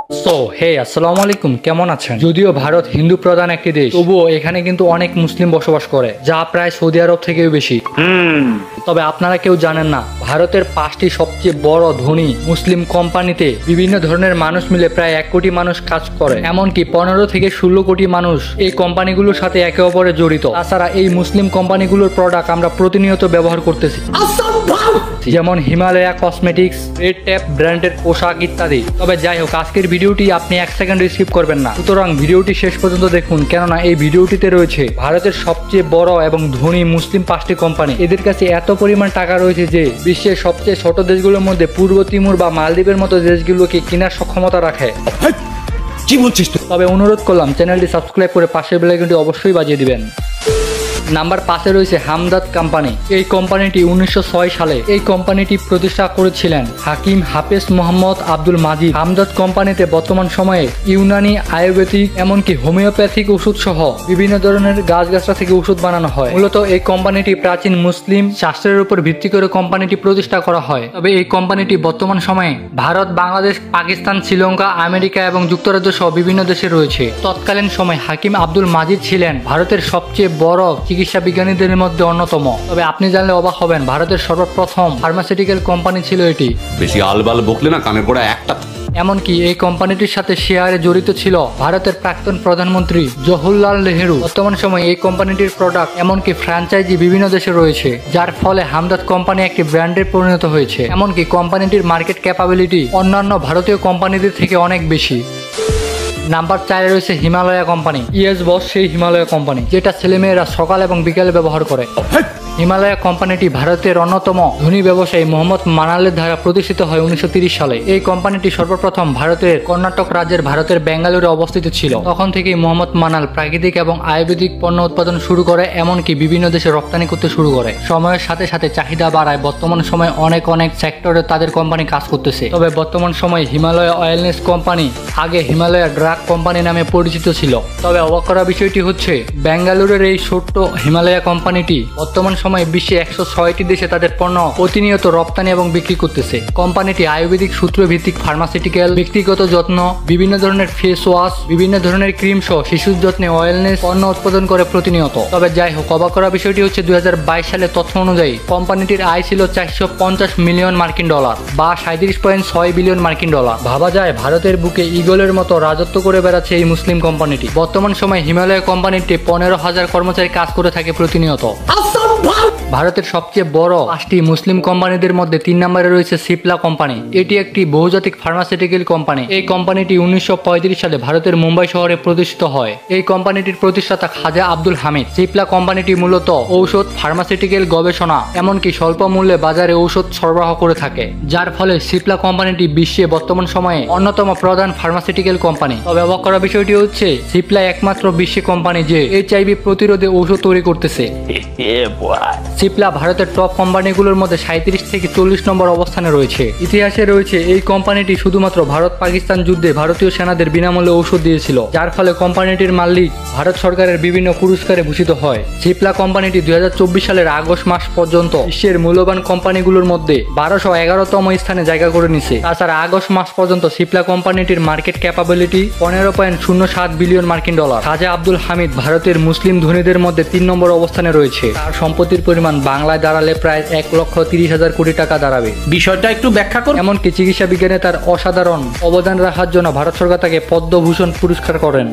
আসসালামু আলাইকুম, কেমন আছেন? যদিও ভারত হিন্দু প্রধান একটি দেশ, তবুও এখানে কিন্তু অনেক মুসলিম বসবাস করে, যা প্রায় সৌদি আরব থেকেও বেশি। তবে আপনারা কেউ জানেন না, ভারতের 5টি সবচেয়ে বড় ধনী মুসলিম কোম্পানিতে বিভিন্ন ধরনের মানুষ মিলে প্রায় 1 কোটি মানুষ কাজ করে। এমনকি 15 থেকে 16 কোটি মানুষ এই কোম্পানিগুলোর সাথে একে অপরে জড়িত। তাছাড়া এই মুসলিম কোম্পানিগুলোর প্রোডাক্ট আমরা প্রতিনিয়ত ব্যবহার করতেছি, যেমন হিমালয়া কসমেটিক্স, রেড ট্যাপ ব্র্যান্ডের পোশাক ইত্যাদি। তবে যাই হোক, আজকের ভিডিওটি আপনি 1 সেকেন্ড স্কিপ করবেন না, সুতরাং ভিডিওটি শেষ পর্যন্ত দেখুন, কেননা এই ভিডিওটিতে রয়েছে ভারতের সবচেয়ে বড় এবং ধনী মুসলিম 5টি কোম্পানি। এদের কাছে এত পরিমাণ টাকা রয়েছে যে বিশ্বের সবচেয়ে ছোট দেশগুলোর মধ্যে পূর্ব তিমুর বা মালদ্বীপের মতো দেশগুলোকে কেনার সক্ষমতা রাখে। তবে অনুরোধ করলাম, চ্যানেলটি সাবস্ক্রাইব করে পাশের বেল আইকনটি অবশ্যই বাজিয়ে দিবেন। নাম্বার 5-এ রয়েছে হামদাদ কোম্পানি। এই কোম্পানিটি 1906 সালে এই কোম্পানিটি প্রতিষ্ঠা করেছিলেন হাকিম হাফেজ মোহাম্মদ আব্দুল মাজিদ। হামদাদ কোম্পানিতে বর্তমান সময়ে ইউনানি, আয়ুর্বেদিক, এমনকি হোমিওপ্যাথিক ওষুধ সহ বিভিন্ন ধরনের গাছগাছরা থেকে ওষুধ বানানো হয়। মূলত এই কোম্পানিটি প্রাচীন মুসলিম শাস্ত্রের উপর ভিত্তি করে কোম্পানিটি প্রতিষ্ঠা করা হয়। তবে এই কোম্পানিটি বর্তমান সময়ে ভারত, বাংলাদেশ, পাকিস্তান, শ্রীলঙ্কা, আমেরিকা এবং যুক্তরাজ্য সহ বিভিন্ন দেশে রয়েছে। তৎকালীন সময় হাকিম আব্দুল মাজিদ ছিলেন ভারতের সবচেয়ে বড় চিকিৎসা বিজ্ঞানীদের মধ্যে অন্যতম। তবে আপনি জানলে অবাক হবেন, ভারতের সর্বপ্রথম ফার্মাসিউটিক্যাল কোম্পানি ছিল এটি। বেশি আলবাল বকলে না, কানের গোড়া একটা। এমনকি এই কোম্পানিটির সাথে শেয়ারে জড়িত ছিল ভারতের প্রাক্তন প্রধানমন্ত্রী জওহরলাল নেহেরু। বর্তমান সময়ে এই কোম্পানিটির প্রোডাক্ট এমনকি ফ্র্যাঞ্চাইজি বিভিন্ন দেশে রয়েছে, যার ফলে হামদাদ কোম্পানি একটি ব্র্যান্ডে পরিণত হয়েছে। এমনকি কোম্পানিটির মার্কেট ক্যাপাবিলিটি অন্যান্য ভারতীয় কোম্পানিদের থেকে অনেক বেশি। নাম্বার 4-এ রয়েছে হিমালয়া কোম্পানি। ইয়েস বস, সেই হিমালয়া কোম্পানি যেটা ছেলেমেয়েরা সকাল এবং বিকেলে ব্যবহার করে। হিমালয়া কোম্পানিটি ভারতের অন্যতম ধনী ব্যবসায়ী মোহাম্মদ মানালের দ্বারা প্রতিষ্ঠিত হয় 1930 সালে। এই কোম্পানিটি সর্বপ্রথম ভারতের কর্ণাটক রাজ্যের ভারতের বেঙ্গালুরে অবস্থিত ছিল। তখন থেকেই মোহাম্মদ মানাল প্রাকৃতিক এবং আয়ুর্বেদিক পণ্য উৎপাদন শুরু করে, এমনকি বিভিন্ন দেশে রপ্তানি করতে শুরু করে। সময়ের সাথে সাথে চাহিদা বাড়ায় বর্তমান সময়ে অনেক সেক্টরে তাদের কোম্পানি কাজ করতেছে। তবে বর্তমান সময়ে হিমালয়া ওয়েলনেস কোম্পানি আগে হিমালয়া ড্রাগ কোম্পানি নামে পরিচিত ছিল। তবে অবাক করা বিষয়টি হচ্ছে, বেঙ্গালুরের এই ছোট্ট হিমালয়া কোম্পানিটি বর্তমান সময়ে বিশ্বে 106টি দেশে তাদের পণ্য প্রতিনিয়ত রপ্তানি এবং বিক্রি করতেছে। কোম্পানিটি আয়ুর্বেদিক সূত্র ভিত্তিক ফার্মাসিউটিক্যাল, ব্যক্তিগত যত্ন, বিভিন্ন ধরনের ফেস ওয়াশ, বিভিন্ন ধরনের ক্রিম সহ শিশুর যত্নে ওয়েলনেস পণ্য উৎপাদন করে প্রতিনিয়ত। তবে যাই হোক, অবাক করা বিষয়টি হচ্ছে 2022 সালের তথ্য অনুযায়ী কোম্পানিটির আয় ছিল 450 মিলিয়ন মার্কিন ডলার বা 37.6 বিলিয়ন মার্কিন ডলার। ভাবা যায়, ভারতের বুকে ঈগলের মতো রাজত্ব করে বেড়াচ্ছে এই মুসলিম কোম্পানিটি। বর্তমান সময়ে হিমালয় কোম্পানিটি 15,000 কর্মচারী কাজ করে থাকে প্রতিনিয়ত। ভারতের সবচেয়ে বড় 5টি মুসলিম কোম্পানিদের মধ্যে 3 নম্বরে রয়েছে সিপলা কোম্পানি। এটি একটি বহুজাতিক ফার্মাসিউটিক্যাল কোম্পানি। এই কোম্পানিটি 1935 সালে ভারতের মুম্বাই শহরে প্রতিষ্ঠিত হয়। এই কোম্পানিটির প্রতিষ্ঠাতা খাজা আব্দুল হামিদ। সিপলা কোম্পানিটি মূলত ঔষধ, ফার্মাসিউটিক্যাল গবেষণা, এমনকি স্বল্প মূল্যে বাজারে ঔষধ সরবরাহ করে থাকে, যার ফলে সিপলা কোম্পানিটি বিশ্বে বর্তমান সময়ে অন্যতম প্রধান ফার্মাসিউটিক্যাল কোম্পানি। তবে অবাক করা বিষয়টি হচ্ছে, সিপলা একমাত্র বিশ্বে কোম্পানি যে HIV প্রতিরোধে ঔষধ তৈরি করতেছে। সিপলা ভারতের টপ কোম্পানিগুলোর মধ্যে 37 থেকে 40 নম্বর অবস্থানে রয়েছে। ইতিহাসে রয়েছে, এই কোম্পানিটি শুধুমাত্র ভারত পাকিস্তান যুদ্ধে ভারতীয় সেনাদের বিনামূল্যে ঔষধ দিয়েছিল, যার ফলে কোম্পানিটির মালিক ভারত সরকারের বিভিন্ন পুরস্কারে ভূষিত হয়। সিপলা কোম্পানিটি 2024 সালের আগস্ট মাস পর্যন্ত বিশ্বের মূল্যবান কোম্পানিগুলোর মধ্যে 1211তম স্থানে জায়গা করে নিছে। তাছাড়া আগস্ট মাস পর্যন্ত সিপলা কোম্পানিটির মার্কেট ক্যাপাবিলিটি 15.07 বিলিয়ন মার্কিন ডলার। খাজা আব্দুল হামিদ ভারতের মুসলিম ধনীদের মধ্যে 3 নম্বর অবস্থানে রয়েছে। তার সম্পত্তির পরিমাণ বাংলায় দাঁড়ালে প্রায় 1,30,000 কোটি টাকা দাঁড়াবে। বিষয়টা একটু ব্যাখ্যা করুন। এমনকি চিকিৎসা বিজ্ঞানে তার অসাধারণ অবদান রাখার জন্য ভারত সরকার তাকে পদ্মভূষণ পুরস্কার করেন।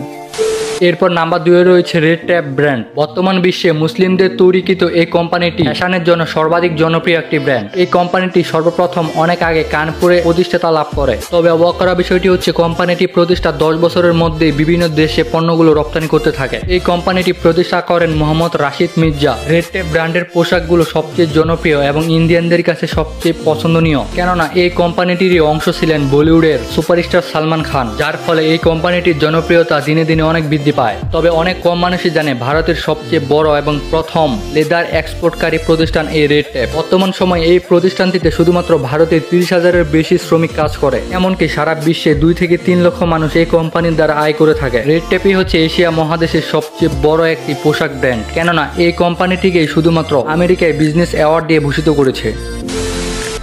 এরপর নাম্বার 2-এ রয়েছে রেড ট্যাপ ব্র্যান্ড। বর্তমান বিশ্বে মুসলিমদের তৈরিকৃত এই কোম্পানিটি ফ্যাশনের জন্য সর্বাধিক জনপ্রিয় একটি ব্র্যান্ড। এই কোম্পানিটি সর্বপ্রথম অনেক আগে কানপুরে প্রতিষ্ঠাতা লাভ করে। তবে অবাক করা বিষয়টি হচ্ছে, কোম্পানিটি প্রতিষ্ঠা 10 বছরের মধ্যে বিভিন্ন দেশে পণ্যগুলো রপ্তানি করতে থাকে। এই কোম্পানিটি প্রতিষ্ঠা করেন মোহাম্মদ রাশিদ মির্জা। রেড ট্যাপ ব্র্যান্ডের পোশাকগুলো সবচেয়ে জনপ্রিয় এবং ইন্ডিয়ানদের কাছে সবচেয়ে পছন্দনীয়, কেননা এই কোম্পানিটিরই অংশ ছিলেন বলিউডের সুপারস্টার সালমান খান, যার ফলে এই কোম্পানিটির জনপ্রিয়তা দিনে দিনে অনেক বৃদ্ধি পায়। তবে অনেক কম মানুষই জানে, ভারতের সবচেয়ে বড় এবং প্রথম লেদার এক্সপোর্টকারী প্রতিষ্ঠান এই রেড ট্যাপ। বর্তমান সময়ে এই প্রতিষ্ঠানটিতে শুধুমাত্র ভারতের 30,000-এর বেশি শ্রমিক কাজ করে, এমনকি সারা বিশ্বে 2 থেকে 3 লক্ষ মানুষ এই কোম্পানির দ্বারা আয় করে থাকে। রেড ট্যাপই হচ্ছে এশিয়া মহাদেশের সবচেয়ে বড় একটি পোশাক ব্র্যান্ড, কেননা এই কোম্পানিটিকে শুধুমাত্র আমেরিকায় বিজনেস অ্যাওয়ার্ড দিয়ে ভূষিত করেছে।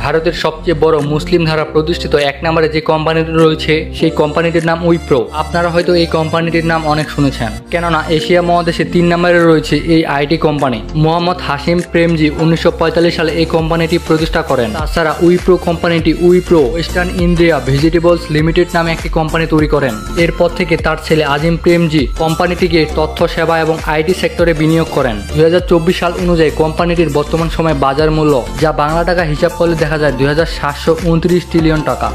ভারতের সবচেয়ে বড় মুসলিম ধারা প্রতিষ্ঠিত এক নম্বরে যে কোম্পানিটি রয়েছে সেই কোম্পানিটির নাম উইপ্রো। আপনারা হয়তো এই কোম্পানিটির নাম অনেক শুনেছেন, কেননা এশিয়া মহাদেশে 3 নম্বরে রয়েছে এই আইটি কোম্পানি। মোহাম্মদ হাশিম প্রেমজি 1945 সালে এই কোম্পানিটি প্রতিষ্ঠা করেন। তাছাড়া উইপ্রো কোম্পানিটি Wipro western India vegetables limited নামে একটি কোম্পানি তৈরি করেন। এরপর থেকে তার ছেলে আজিম প্রেমজি কোম্পানিটিকে তথ্য সেবা এবং আইটি সেক্টরে বিনিয়োগ করেন। 2024 সাল অনুযায়ী কোম্পানিটির বর্তমান সময়ে বাজার মূল্য যা বাংলা টাকা হিসাব করলে দেখা যায় 2729 ট্রিলিয়ন টাকা।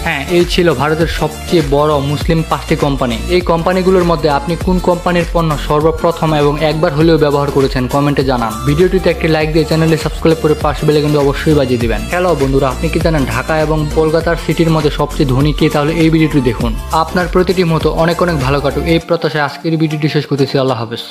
হ্যাঁ, এই ছিল ভারতের সবচেয়ে বড় মুসলিম 5টি কোম্পানি। এই কোম্পানিগুলোর মধ্যে আপনি কোন কোম্পানির পণ্য সর্বপ্রথম এবং একবার হলেও ব্যবহার করেছেন কমেন্টে জানান। ভিডিওটিতে একটি লাইক দিয়ে চ্যানেলটি সাবস্ক্রাইব করে পাশে বেল আইকনটি অবশ্যই বাজিয়ে দিবেন। হ্যালো বন্ধুরা, আপনি কি জানেন ঢাকা এবং কলকাতার সিটির মধ্যে সবচেয়ে ধনী কে? তাহলে এই ভিডিওটি দেখুন। আপনার প্রতিটি মতো অনেক অনেক ভালো কাটুক এই প্রত্যাশায় আজকের ভিডিওটি শেষ করতেছি। আল্লাহ হাফেজ।